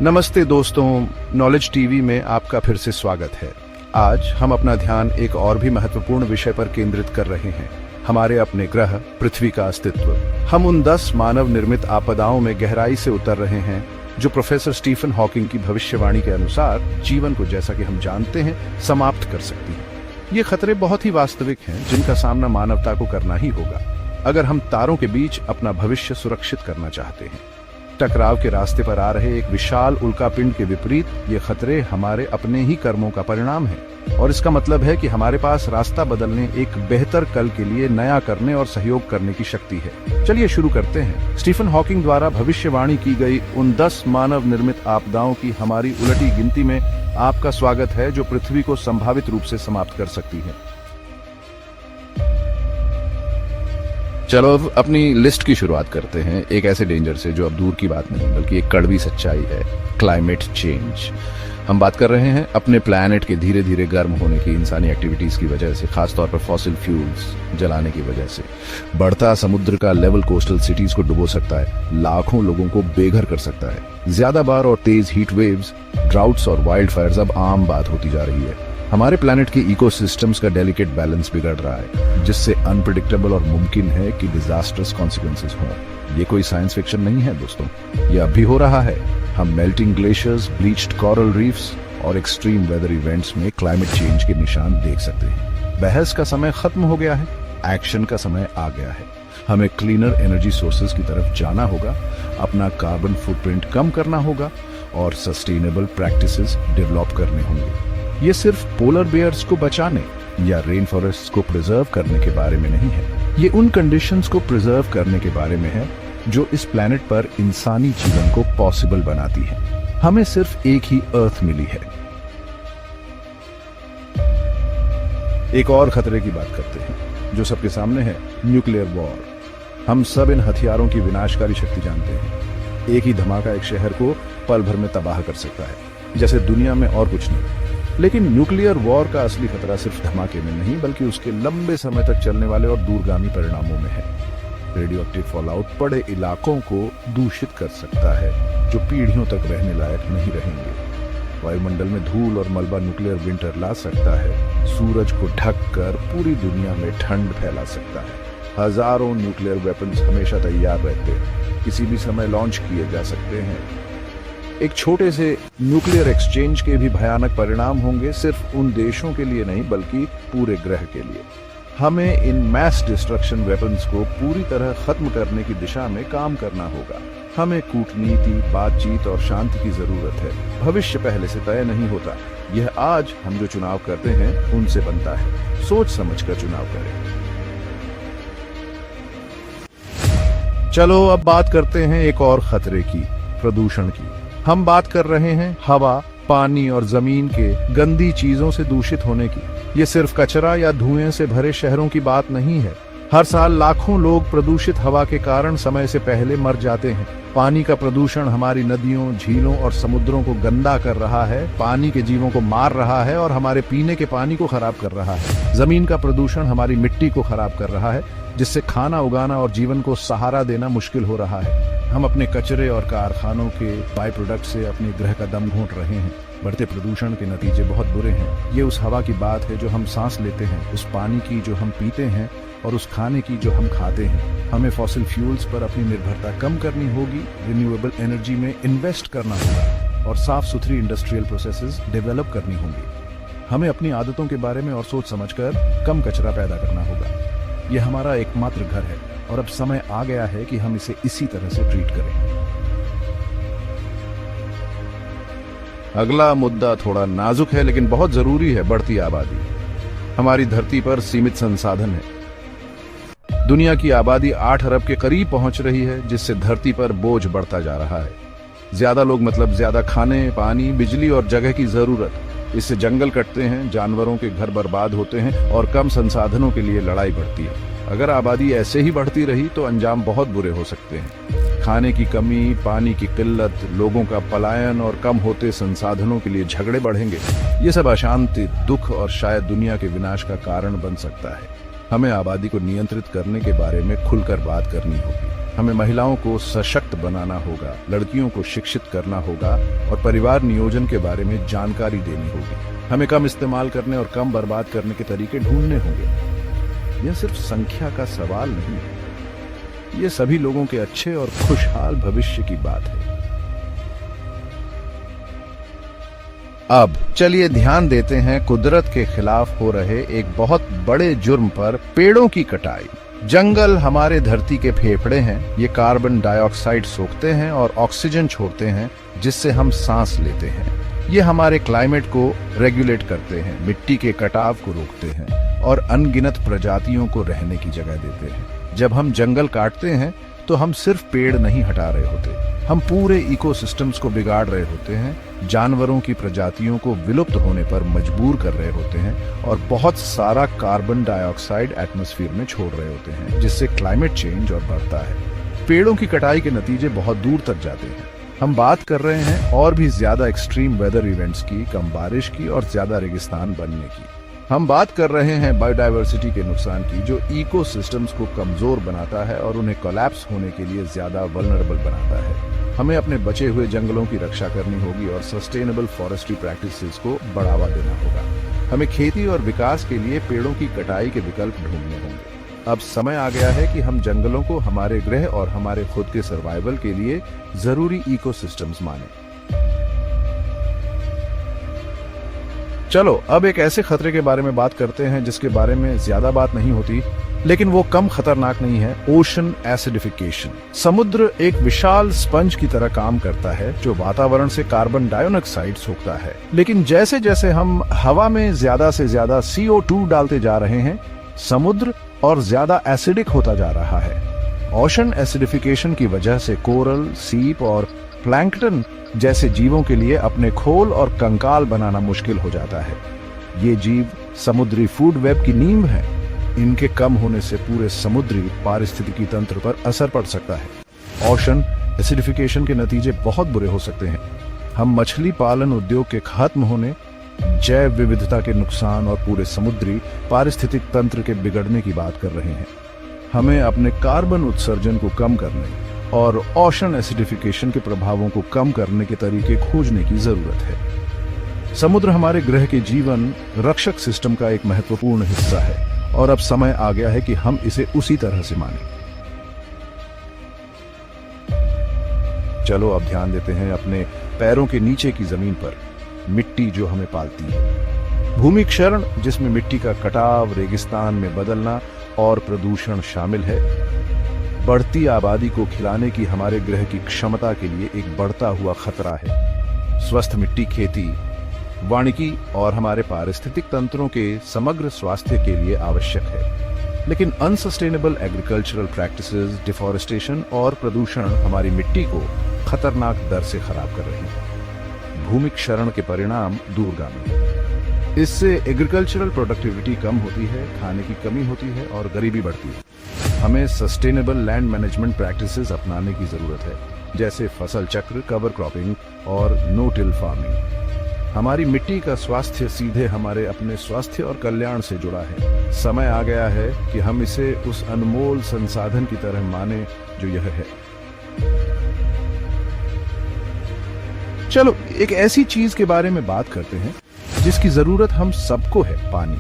नमस्ते दोस्तों, knowledge TV में आपका फिर से स्वागत है। आज हम अपना ध्यान एक और भी महत्वपूर्ण विषय पर केंद्रित कर रहे हैं, हमारे अपने ग्रह पृथ्वी का अस्तित्व। हम उन 10 मानव निर्मित आपदाओं में गहराई से उतर रहे हैं जो प्रोफेसर स्टीफन हॉकिंग की भविष्यवाणी के अनुसार जीवन को, जैसा कि हम जानते हैं, समाप्त कर सकती है। ये खतरे बहुत ही वास्तविक हैं जिनका सामना मानवता को करना ही होगा अगर हम तारों के बीच अपना भविष्य सुरक्षित करना चाहते हैं। टकराव के रास्ते पर आ रहे एक विशाल उल्कापिंड के विपरीत ये खतरे हमारे अपने ही कर्मों का परिणाम है, और इसका मतलब है कि हमारे पास रास्ता बदलने, एक बेहतर कल के लिए नया करने और सहयोग करने की शक्ति है। चलिए शुरू करते हैं। स्टीफन हॉकिंग द्वारा भविष्यवाणी की गई उन 10 मानव निर्मित आपदाओं की हमारी उलटी गिनती में आपका स्वागत है, जो पृथ्वी को संभावित रूप से समाप्त कर सकती है। चलो अब अपनी लिस्ट की शुरुआत करते हैं, एक ऐसे डेंजर से जो अब दूर की बात नहीं बल्कि एक कड़वी सच्चाई है, क्लाइमेट चेंज। हम बात कर रहे हैं अपने प्लैनेट के धीरे धीरे गर्म होने की इंसानी एक्टिविटीज की वजह से, खासतौर पर फॉसिल फ्यूल्स जलाने की वजह से। बढ़ता समुद्र का लेवल कोस्टल सिटीज को डुबो सकता है, लाखों लोगों को बेघर कर सकता है। ज्यादा बार और तेज हीट वेव्स, ड्राउट्स और वाइल्ड फायर्स अब आम बात होती जा रही है। हमारे प्लैनेट के इकोसिस्टम्स का डेलिकेट बैलेंस बिगड़ रहा है, जिससे अनप्रेडिक्टेबल और मुमकिन है कि डिजास्टर्स कॉन्सिक्वेंसेस हों। ये कोई साइंस फिक्शन नहीं है दोस्तों, ये अब भी हो रहा है। हम melting glaciers, bleached coral reefs और एक्सट्रीम वेदर इवेंट्स में क्लाइमेट चेंज के निशान देख सकते हैं। बहस का समय खत्म हो गया है, एक्शन का समय आ गया है। हमें क्लीनर एनर्जी सोर्सेज की तरफ जाना होगा, अपना कार्बन फुटप्रिंट कम करना होगा और सस्टेनेबल प्रैक्टिसेस डेवलप करने होंगे। ये सिर्फ पोलर बेयर्स को बचाने या रेन फॉरेस्ट को प्रिजर्व करने के बारे में नहीं है, ये उन कंडीशंस को प्रिजर्व करने के बारे में है जो इस प्लैनेट पर इंसानी जीवन को पॉसिबल बनाती है। हमें सिर्फ एक ही अर्थ मिली है। एक और खतरे की बात करते हैं जो सबके सामने है, न्यूक्लियर वॉर। हम सब इन हथियारों की विनाशकारी शक्ति जानते हैं। एक ही धमाका एक शहर को पल भर में तबाह कर सकता है, जैसे दुनिया में और कुछ नहीं। लेकिन न्यूक्लियर वॉर का असली खतरा सिर्फ धमाके में नहीं, बल्कि उसके लंबे समय तक चलने वाले और दूरगामी परिणामों में है। रेडियो एक्टिव फॉलआउट बड़े इलाकों को दूषित कर सकता है, जो पीढ़ियों तक रहने लायक नहीं रहेंगे। वायुमंडल में धूल और मलबा न्यूक्लियर विंटर ला सकता है, सूरज को ढककर पूरी दुनिया में ठंड फैला सकता है। हजारों न्यूक्लियर वेपन्स हमेशा तैयार रहते हैं, किसी भी समय लॉन्च किए जा सकते हैं। एक छोटे से न्यूक्लियर एक्सचेंज के भी भयानक परिणाम होंगे, सिर्फ उन देशों के लिए नहीं बल्कि पूरे ग्रह के लिए। हमें इन मैस डिस्ट्रक्शन वेपन्स को पूरी तरह खत्म करने की दिशा में काम करना होगा। हमें कूटनीति, बातचीत और शांति की जरूरत है। भविष्य पहले से तय नहीं होता, यह आज हम जो चुनाव करते हैं उनसे बनता है। सोच समझकर चुनाव करें। चलो अब बात करते हैं एक और खतरे की, प्रदूषण की। हम बात कर रहे हैं हवा, पानी और जमीन के गंदी चीजों से दूषित होने की। ये सिर्फ कचरा या धुएं से भरे शहरों की बात नहीं है। हर साल लाखों लोग प्रदूषित हवा के कारण समय से पहले मर जाते हैं। पानी का प्रदूषण हमारी नदियों, झीलों और समुद्रों को गंदा कर रहा है, पानी के जीवों को मार रहा है और हमारे पीने के पानी को खराब कर रहा है। जमीन का प्रदूषण हमारी मिट्टी को खराब कर रहा है, जिससे खाना उगाना और जीवन को सहारा देना मुश्किल हो रहा है। हम अपने कचरे और कारखानों के बाय प्रोडक्ट से अपने ग्रह का दम घोंट रहे हैं। बढ़ते प्रदूषण के नतीजे बहुत बुरे हैं। ये उस हवा की बात है जो हम सांस लेते हैं, उस पानी की जो हम पीते हैं और उस खाने की जो हम खाते हैं। हमें फॉसिल फ्यूल्स पर अपनी निर्भरता कम करनी होगी, रिन्यूएबल एनर्जी में इन्वेस्ट करना होगा और साफ सुथरी इंडस्ट्रियल प्रोसेसेस डेवलप करनी होंगी। हमें अपनी आदतों के बारे में और सोच समझकर कम कचरा पैदा करना होगा। यह हमारा एकमात्र घर है और अब समय आ गया है कि हम इसे इसी तरह से ट्रीट करें। अगला मुद्दा थोड़ा नाजुक है लेकिन बहुत जरूरी है, बढ़ती आबादी। हमारी धरती पर सीमित संसाधन है। दुनिया की आबादी 8 अरब के करीब पहुंच रही है, जिससे धरती पर बोझ बढ़ता जा रहा है। ज्यादा लोग मतलब ज्यादा खाने, पानी, बिजली और जगह की जरूरत। इससे जंगल कटते हैं, जानवरों के घर बर्बाद होते हैं और कम संसाधनों के लिए लड़ाई बढ़ती है। अगर आबादी ऐसे ही बढ़ती रही तो अंजाम बहुत बुरे हो सकते हैं। खाने की कमी, पानी की किल्लत, लोगों का पलायन और कम होते संसाधनों के लिए झगड़े बढ़ेंगे। ये सब अशांति, दुख और शायद दुनिया के विनाश का कारण बन सकता है। हमें आबादी को नियंत्रित करने के बारे में खुलकर बात करनी होगी। हमें महिलाओं को सशक्त बनाना होगा, लड़कियों को शिक्षित करना होगा और परिवार नियोजन के बारे में जानकारी देनी होगी। हमें कम इस्तेमाल करने और कम बर्बाद करने के तरीके ढूंढने होंगे। यह सिर्फ संख्या का सवाल नहीं है, यह सभी लोगों के अच्छे और खुशहाल भविष्य की बात है। अब चलिए ध्यान देते हैं कुदरत के खिलाफ हो रहे एक बहुत बड़े जुर्म पर, पेड़ों की कटाई। जंगल हमारे धरती के फेफड़े हैं। ये कार्बन डाइऑक्साइड सोखते हैं और ऑक्सीजन छोड़ते हैं, जिससे हम सांस लेते हैं। ये हमारे क्लाइमेट को रेगुलेट करते हैं, मिट्टी के कटाव को रोकते हैं और अनगिनत प्रजातियों को रहने की जगह देते हैं। जब हम जंगल काटते हैं तो हम सिर्फ पेड़ नहीं हटा रहे होते, हम पूरे इकोसिस्टम्स को बिगाड़ रहे होते हैं, जानवरों की प्रजातियों को विलुप्त होने पर मजबूर कर रहे होते हैं और बहुत सारा कार्बन डाइऑक्साइड एटमॉस्फेयर में छोड़ रहे होते हैं, जिससे क्लाइमेट चेंज और बढ़ता है। पेड़ों की कटाई के नतीजे बहुत दूर तक जाते हैं। हम बात कर रहे हैं और भी ज्यादा एक्सट्रीम वेदर इवेंट्स की, कम बारिश की और ज्यादा रेगिस्तान बनने की। हम बात कर रहे हैं बायोडायवर्सिटी के नुकसान की, जो इकोसिस्टम्स को कमजोर बनाता है और उन्हें कोलैप्स होने के लिए ज्यादा वल्नरेबल बनाता है। हमें अपने बचे हुए जंगलों की रक्षा करनी होगी और सस्टेनेबल फॉरेस्ट्री प्रैक्टिसेस को बढ़ावा देना होगा। हमें खेती और विकास के लिए पेड़ों की कटाई के विकल्प ढूंढने होंगे। अब समय आ गया है कि हम जंगलों को हमारे गृह और हमारे खुद के सर्वाइवल के लिए जरूरी इकोसिस्टम्स माने। चलो अब एक ऐसे खतरे के बारे में बात करते हैं जिसके बारे में ज्यादा बात नहीं होती, लेकिन वो कम खतरनाक नहीं है। Ocean acidification. समुद्र एक विशाल स्पंज की तरह काम करता है जो वातावरण से कार्बन डाइऑक्साइड सोखता है, लेकिन जैसे जैसे हम हवा में ज्यादा से ज्यादा CO2 डालते जा रहे हैं, समुद्र और ज्यादा एसिडिक होता जा रहा है। ओशन एसिडिफिकेशन की वजह से कोरल, सीप और प्लैंकटन जैसे जीवों के लिए अपने खोल और कंकाल बनाना मुश्किल हो जाता है। ये जीव समुद्री फूड वेब की नींव है। इनके कम होने से पूरे समुद्री पारिस्थितिकी तंत्र पर असर पड़ सकता है। ओशन एसिडिफिकेशन के नतीजे बहुत बुरे हो सकते हैं। हम मछली पालन उद्योग के खत्म होने, जैव विविधता के नुकसान और पूरे समुद्री पारिस्थितिक तंत्र के बिगड़ने की बात कर रहे हैं। हमें अपने कार्बन उत्सर्जन को कम करने और ओशन एसिडिफिकेशन के प्रभावों को कम करने के तरीके खोजने की जरूरत है। समुद्र हमारे ग्रह के जीवन रक्षक सिस्टम का एक महत्वपूर्ण हिस्सा है और अब समय आ गया है कि हम इसे उसी तरह से मानें। चलो अब ध्यान देते हैं अपने पैरों के नीचे की जमीन पर, मिट्टी जो हमें पालती है। भूमि क्षरण, जिसमें मिट्टी का कटाव, रेगिस्तान में बदलना और प्रदूषण शामिल है। बढ़ती आबादी को खिलाने की हमारे ग्रह की क्षमता के लिए एक बढ़ता हुआ खतरा है। स्वस्थ मिट्टी खेती, वानिकी और हमारे पारिस्थितिक तंत्रों के समग्र स्वास्थ्य के लिए आवश्यक है, लेकिन अनसस्टेनेबल एग्रीकल्चरल प्रैक्टिसेस, डिफॉरेस्टेशन और प्रदूषण हमारी मिट्टी को खतरनाक दर से खराब कर रही है। भूमि क्षरण के परिणाम दूरगामी हैं। इससे एग्रीकल्चरल प्रोडक्टिविटी कम होती है, खाने की कमी होती है और गरीबी बढ़ती है। हमें सस्टेनेबल लैंड मैनेजमेंट प्रैक्टिसेस अपनाने की जरूरत है, जैसे फसल चक्र, कवर क्रॉपिंग और नो टिल फार्मिंग। हमारी मिट्टी का स्वास्थ्य सीधे हमारे अपने स्वास्थ्य और कल्याण से जुड़ा है। समय आ गया है कि हम इसे उस अनमोल संसाधन की तरह माने जो यह है। चलो एक ऐसी चीज के बारे में बात करते हैं जिसकी जरूरत हम सबको है, पानी।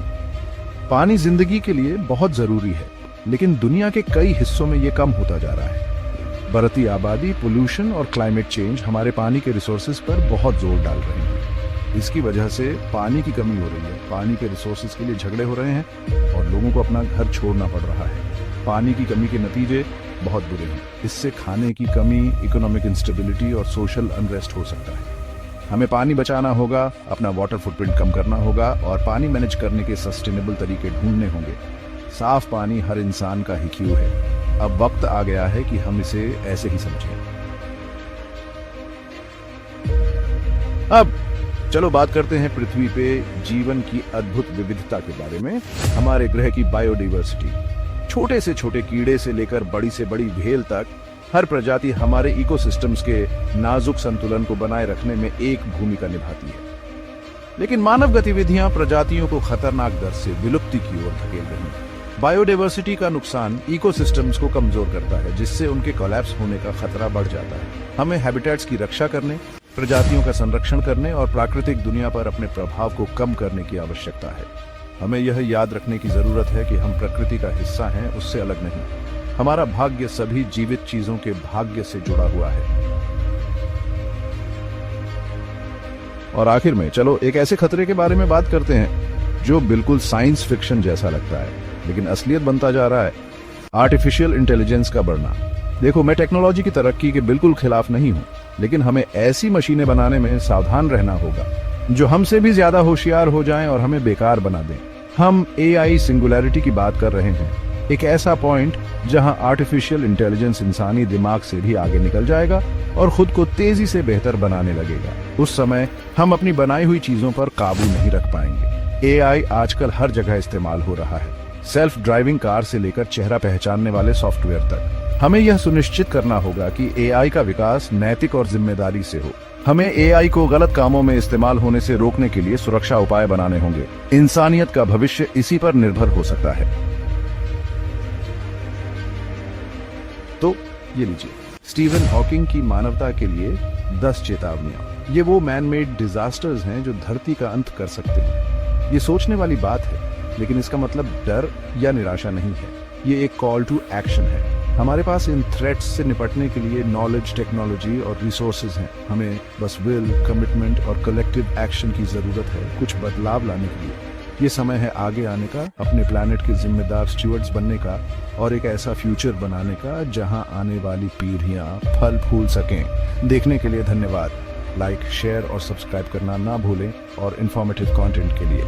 पानी जिंदगी के लिए बहुत जरूरी है, लेकिन दुनिया के कई हिस्सों में यह कम होता जा रहा है। बढ़ती आबादी, पोल्यूशन और क्लाइमेट चेंज हमारे पानी के रिसोर्सेज पर बहुत जोर डाल रहे हैं। इसकी वजह से पानी की कमी हो रही है, पानी के रिसोर्सेज के लिए झगड़े हो रहे हैं और लोगों को अपना घर छोड़ना पड़ रहा है। पानी की कमी के नतीजे बहुत बुरे हैं। इससे खाने की कमी, इकोनॉमिक इंस्टेबिलिटी और सोशल अनरेस्ट हो सकता है। हमें पानी बचाना होगा, अपना वाटर फुटप्रिंट कम करना होगा और पानी मैनेज करने के सस्टेनेबल तरीके ढूंढने होंगे। साफ पानी हर इंसान का ही क्यों है। अब वक्त आ गया है कि हम इसे ऐसे ही समझें। अब चलो बात करते हैं पृथ्वी पे जीवन की अद्भुत विविधता के बारे में, हमारे ग्रह की बायोडाइवर्सिटी। छोटे से छोटे कीड़े से लेकर बड़ी से बड़ी व्हेल तक हर प्रजाति हमारे इकोसिस्टम्स के नाजुक संतुलन को बनाए रखने में एक भूमिका निभाती है। लेकिन मानव गतिविधियां प्रजातियों को खतरनाक दर से विलुप्ति की ओर धकेल रही हैं। बायोडाइवर्सिटी का नुकसान इकोसिस्टम्स को कमजोर करता है, जिससे उनके कोलैप्स होने का खतरा बढ़ जाता है। हमें हैबिटेट्स की रक्षा करने, प्रजातियों का संरक्षण करने और प्राकृतिक दुनिया पर अपने प्रभाव को कम करने की आवश्यकता है। हमें यह याद रखने की जरूरत है कि हम प्रकृति का हिस्सा हैं, उससे अलग नहीं। हमारा भाग्य सभी जीवित चीजों के भाग्य से जुड़ा हुआ है। और आखिर में चलो एक ऐसे खतरे के बारे में बात करते हैं जो बिल्कुल साइंस फिक्शन जैसा लगता है, लेकिन असलियत बनता जा रहा है। आर्टिफिशियल इंटेलिजेंस का बढ़ना। देखो, मैं टेक्नोलॉजी की तरक्की के बिल्कुल खिलाफ नहीं हूं, लेकिन हमें ऐसी मशीनें बनाने में सावधान रहना होगा जो हमसे भी ज्यादा होशियार हो जाएं और हमें बेकार बना दें। हम एआई सिंगुलैरिटी की बात कर रहे हैं, एक ऐसा पॉइंट जहां आर्टिफिशियल इंटेलिजेंस इंसानी दिमाग से भी आगे निकल जाएगा और खुद को तेजी से बेहतर बनाने लगेगा। उस समय हम अपनी बनाई हुई चीजों पर काबू नहीं रख पाएंगे। एआई आजकल हर जगह इस्तेमाल हो रहा है, सेल्फ ड्राइविंग कार से लेकर चेहरा पहचानने वाले सॉफ्टवेयर तक। हमें यह सुनिश्चित करना होगा कि एआई का विकास नैतिक और जिम्मेदारी से हो। हमें एआई को गलत कामों में इस्तेमाल होने से रोकने के लिए सुरक्षा उपाय बनाने होंगे। इंसानियत का भविष्य इसी पर निर्भर हो सकता है। तो ये लीजिए, स्टीवन हॉकिंग की मानवता के लिए 10 चेतावनियां। ये वो मैन मेड डिजास्टर्स हैं जो धरती का अंत कर सकते हैं। ये सोचने वाली बात है, लेकिन इसका मतलब डर या निराशा नहीं है। ये एक कॉल टू एक्शन है। हमारे पास इन थ्रेट्स से निपटने के लिए नॉलेज, टेक्नोलॉजी और रिसोर्सेज हैं। हमें बस विल, कमिटमेंट और कलेक्टिव एक्शन की जरूरत है कुछ बदलाव लाने के लिए। ये समय है आगे आने का, अपने प्लैनेट के जिम्मेदार स्टूवर्ड्स बनने का और एक ऐसा फ्यूचर बनाने का जहां आने वाली पीढ़ियां फल फूल सकें। देखने के लिए धन्यवाद। लाइक, शेयर और सब्सक्राइब करना ना भूलें और इंफॉर्मेटिव कंटेंट के लिए